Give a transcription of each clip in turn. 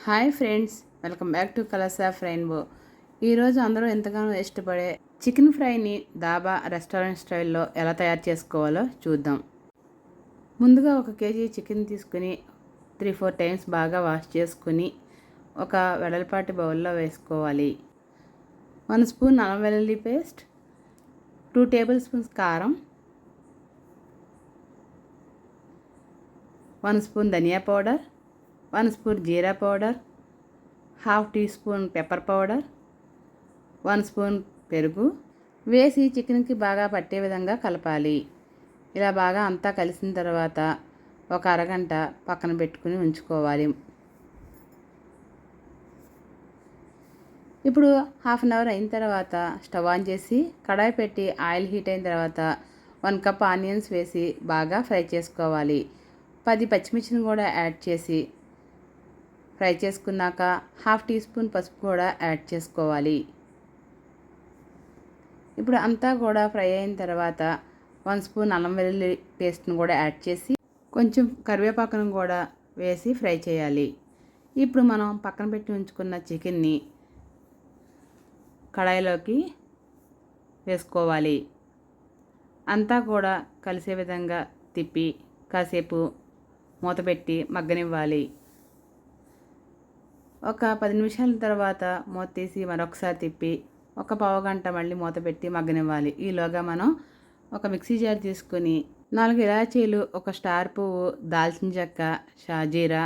Hi friends, welcome back to colours of rainbow. ఈరోజు అందరూ ఎంతగానో ఇష్టపడే చికెన్ ఫ్రైని దాబా రెస్టారెంట్ స్టైల్లో ఎలా తయారు చేసుకోవాలో చూద్దాం. ముందుగా 1 కేజీ చికెన్ తీసుకుని 3-4 టైమ్స్ బాగా వాష్ చేసుకుని ఒక వెడల్పాటి బౌల్లో వేసుకోవాలి. 1 స్పూన్ అల్లం వెల్లుల్లి పేస్ట్, 2 టేబుల్ స్పూన్స్ కారం, 1 స్పూన్ ధనియా పౌడర్, 1 స్పూన్ జీరా powder, 1/2 teaspoon pepper powder, 1 spoon పెరుగు వేసి చికెన్కి బాగా పట్టే విధంగా కలపాలి. ఇలా బాగా అంతా కలిసిన తర్వాత ఒక అరగంట పక్కన పెట్టుకుని ఉంచుకోవాలి. ఇప్పుడు 1/2 అవర్ అయిన తర్వాత స్టవ్ ఆన్ చేసి కడాయి పెట్టి ఆయిల్ హీట్ అయిన తర్వాత 1 కప్ ఆనియన్స్ వేసి బాగా ఫ్రై చేసుకోవాలి. 10 పచ్చిమిర్చిని కూడా యాడ్ చేసి ఫ్రై చేసుకున్నాక 1/2 టీ స్పూన్ పసుపు కూడా యాడ్ చేసుకోవాలి. ఇప్పుడు అంతా కూడా ఫ్రై అయిన తర్వాత 1 స్పూన్ అల్లం వెల్లుల్లి పేస్ట్ని కూడా యాడ్ చేసి కొంచెం కరివేపాకును కూడా వేసి ఫ్రై చేయాలి. ఇప్పుడు మనం పక్కన పెట్టి ఉంచుకున్న చికెన్ని కడాయిలోకి వేసుకోవాలి. అంతా కూడా కలిసే విధంగా తిప్పి కాసేపు మూత పెట్టి మగ్గనివ్వాలి. ఒక 10 నిమిషాల తర్వాత మూత తీసి మరొకసారి తిప్పి ఒక పావుగంట మళ్ళీ మూత పెట్టి మగ్గనివ్వాలి. ఈలోగా మనం ఒక మిక్సీ జార్ తీసుకొని 4 ఇలాచీలు, 1 స్టార్ పువ్వు, దాల్చిన చెక్క, షాజీరా,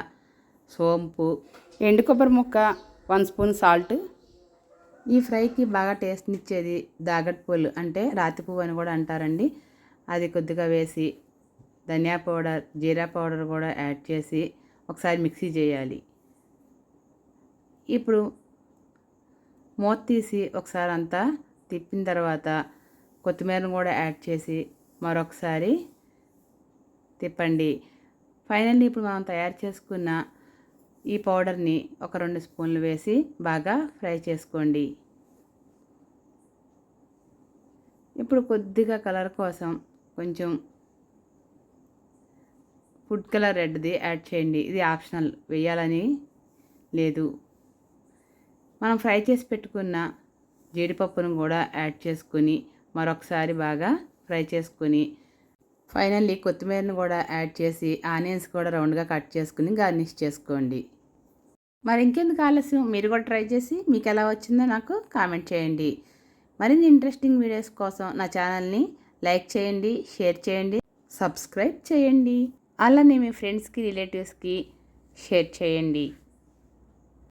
సోంపు, ఎండు కొబ్బరి ముక్క, 1 స్పూన్ సాల్ట్, ఈ ఫ్రైకి బాగా టేస్ట్నిచ్చేది దాగట్ పూలు అంటే రాతి పువ్వు అని కూడా అంటారండి, అది కొద్దిగా వేసి ధనియా పౌడర్, జీరా పౌడర్ కూడా యాడ్ చేసి ఒకసారి మిక్సీ చేయాలి. ఇప్పుడు మూత తీసి ఒకసారి అంతా తిప్పిన తర్వాత కొత్తిమీరను కూడా యాడ్ చేసి మరొకసారి తిప్పండి. ఫైనల్లీ ఇప్పుడు మనం తయారు చేసుకున్న ఈ పౌడర్ని ఒక 2 స్పూన్లు వేసి బాగా ఫ్రై చేసుకోండి. ఇప్పుడు కొద్దిగా కలర్ కోసం కొంచెం ఫుడ్ కలర్ రెడ్ది యాడ్ చేయండి. ఇది ఆప్షనల్, వేయాలని లేదు. మనం ఫ్రై చేసి పెట్టుకున్న జీడిపప్పును కూడా యాడ్ చేసుకుని మరొకసారి బాగా ఫ్రై చేసుకుని ఫైనల్లీ కొత్తిమీరను కూడా యాడ్ చేసి ఆనియన్స్ కూడా రౌండ్గా కట్ చేసుకుని గార్నిష్ చేసుకోండి. మరి ఇంకెందుకు ఆలస్యం, మీరు కూడా ట్రై చేసి మీకు ఎలా వచ్చిందో నాకు కామెంట్ చేయండి. మరిన్ని ఇంట్రెస్టింగ్ వీడియోస్ కోసం నా ఛానల్ని లైక్ చేయండి, షేర్ చేయండి, సబ్స్క్రైబ్ చేయండి. అలానే మీ ఫ్రెండ్స్కి, రిలేటివ్స్కి షేర్ చేయండి.